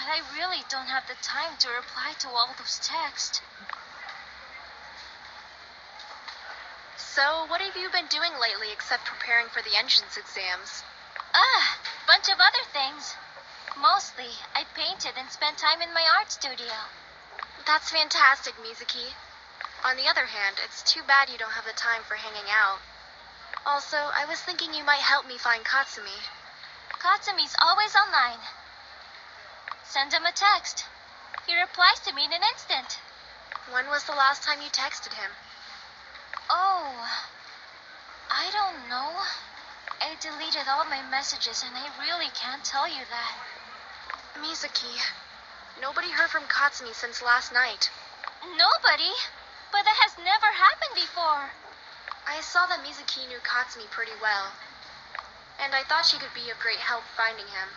but I really don't have the time to reply to all those texts. So, what have you been doing lately except preparing for the entrance exams? Bunch of other things. Mostly, I painted and spent time in my art studio. That's fantastic, Mizuki. On the other hand, it's too bad you don't have the time for hanging out. Also, I was thinking you might help me find Katsumi. Katsumi's always online. Send him a text. He replies to me in an instant. When was the last time you texted him? Oh, I don't know. I deleted all my messages and I really can't tell you that. Mizuki, nobody heard from Katsumi since last night. Nobody? But that has never happened before. I saw that Mizuki knew Katsumi pretty well, and I thought she could be of great help finding him.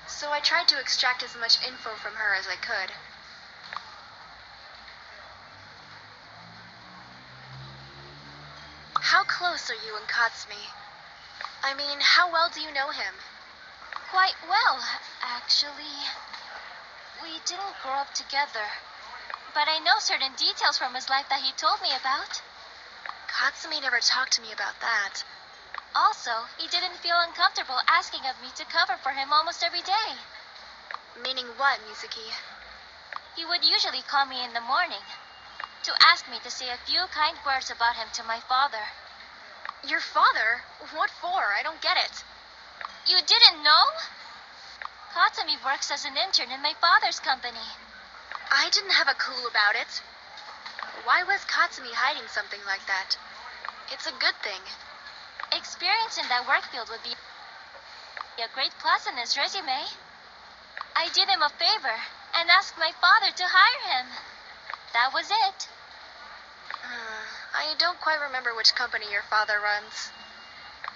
So I tried to extract as much info from her as I could. How close are you and Katsumi? I mean, how well do you know him? Quite well, actually. We didn't grow up together, but I know certain details from his life that he told me about. Katsumi never talked to me about that. Also, he didn't feel uncomfortable asking of me to cover for him almost every day. Meaning what, Mizuki? He would usually call me in the morning to ask me to say a few kind words about him to my father. Your father? What for? I don't get it. You didn't know? Katsumi works as an intern in my father's company. I didn't have a clue about it. Why was Katsumi hiding something like that? It's a good thing. Experience in that work field would be a great plus in his resume. I did him a favor and asked my father to hire him. That was it. I don't quite remember which company your father runs.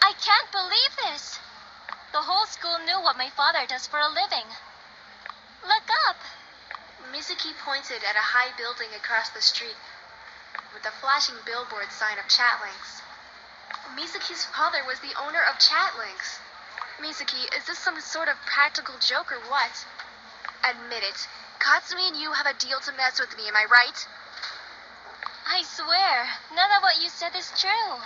I can't believe this. The whole school knew what my father does for a living. Look up. Mizuki pointed at a high building across the street with a flashing billboard sign of ChatLinx. Mizuki's father was the owner of ChatLinx. Mizuki, is this some sort of practical joke or what? Admit it. Katsumi and you have a deal to mess with me, am I right? I swear, none of what you said is true.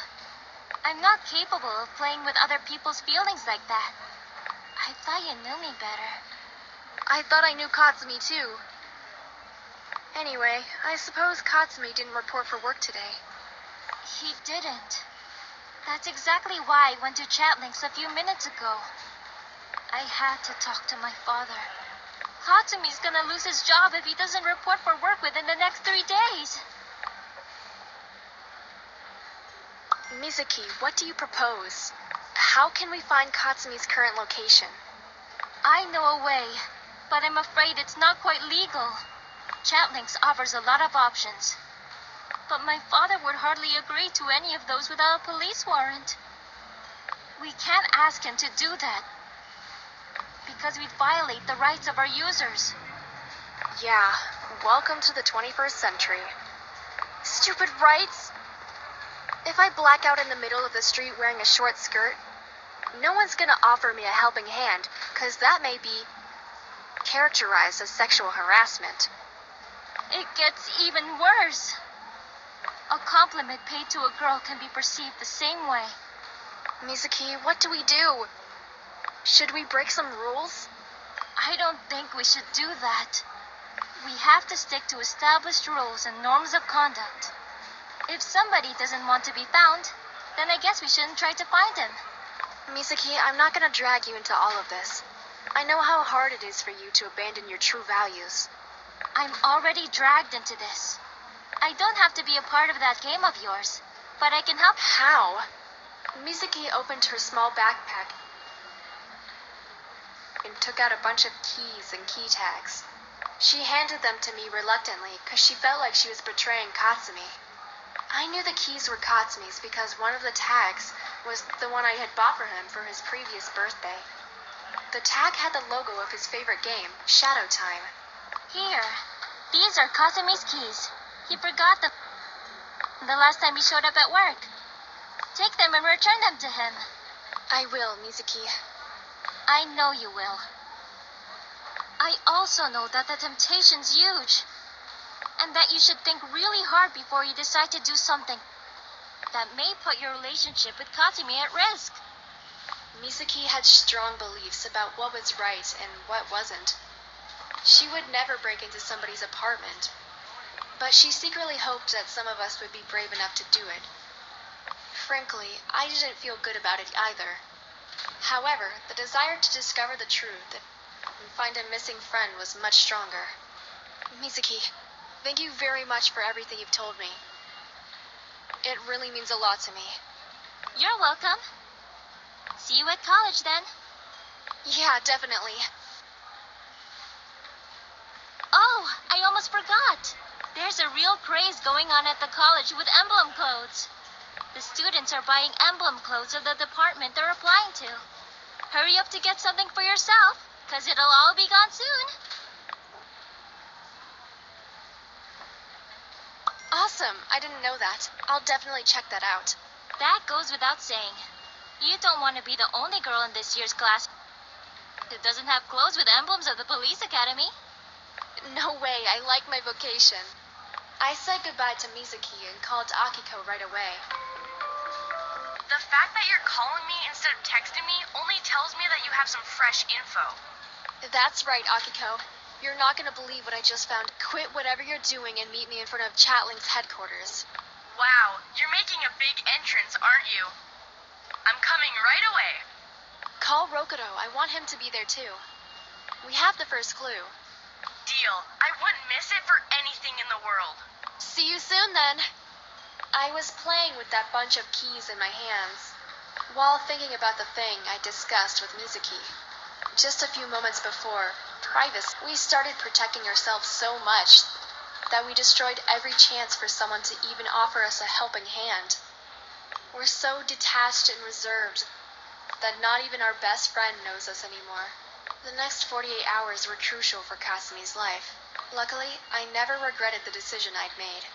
I'm not capable of playing with other people's feelings like that. I thought you knew me better. I thought I knew Katsumi too. Anyway, I suppose Katsumi didn't report for work today. He didn't. That's exactly why I went to ChatLinx a few minutes ago. I had to talk to my father. Katsumi's gonna lose his job if he doesn't report for work within the next 3 days. Mizuki, what do you propose? How can we find Katsumi's current location? I know a way, but I'm afraid it's not quite legal. ChatLinx offers a lot of options. But my father would hardly agree to any of those without a police warrant. We can't ask him to do that, because we'd violate the rights of our users. Yeah, welcome to the 21st century. Stupid rights! If I black out in the middle of the street wearing a short skirt, no one's gonna offer me a helping hand, because that may be characterized as sexual harassment. It gets even worse. A compliment paid to a girl can be perceived the same way. Mizuki, what do we do? Should we break some rules? I don't think we should do that. We have to stick to established rules and norms of conduct. If somebody doesn't want to be found, then I guess we shouldn't try to find him. Mizuki, I'm not gonna drag you into all of this. I know how hard it is for you to abandon your true values. I'm already dragged into this. I don't have to be a part of that game of yours, but I can help. How? Mizuki opened her small backpack and took out a bunch of keys and key tags. She handed them to me reluctantly because she felt like she was betraying Katsumi. I knew the keys were Katsumi's because one of the tags was the one I had bought for him for his previous birthday. The tag had the logo of his favorite game, Shadow Time. Here, these are Kasumi's keys. He forgot them the last time he showed up at work. Take them and return them to him. I will, Mizuki. I know you will. I also know that the temptation's huge, and that you should think really hard before you decide to do something that may put your relationship with Katsume at risk. Misaki had strong beliefs about what was right and what wasn't. She would never break into somebody's apartment, but she secretly hoped that some of us would be brave enough to do it. Frankly, I didn't feel good about it either. However, the desire to discover the truth and find a missing friend was much stronger. Misaki, thank you very much for everything you've told me. It really means a lot to me. You're welcome. See you at college then. Yeah, definitely. Oh, I almost forgot. There's a real craze going on at the college with emblem clothes. The students are buying emblem clothes of the department they're applying to. Hurry up to get something for yourself, 'cause it'll all be gone soon. Awesome, I didn't know that. I'll definitely check that out. That goes without saying. You don't want to be the only girl in this year's class who doesn't have clothes with emblems of the police academy. No way, I like my vocation. I said goodbye to Misaki and called Akiko right away. The fact that you're calling me instead of texting me only tells me that you have some fresh info. That's right, Akiko. You're not gonna believe what I just found. Quit whatever you're doing and meet me in front of ChatLinx headquarters. Wow, you're making a big entrance, aren't you? I'm coming right away. Call Rokudo. I want him to be there too. We have the first clue. Deal. I wouldn't miss it for anything in the world. See you soon then. I was playing with that bunch of keys in my hands while thinking about the thing I discussed with Misaki. Just a few moments before, privacy, we started protecting ourselves so much that we destroyed every chance for someone to even offer us a helping hand. We're so detached and reserved that not even our best friend knows us anymore. The next 48 hours were crucial for Kasumi's life. Luckily, I never regretted the decision I'd made.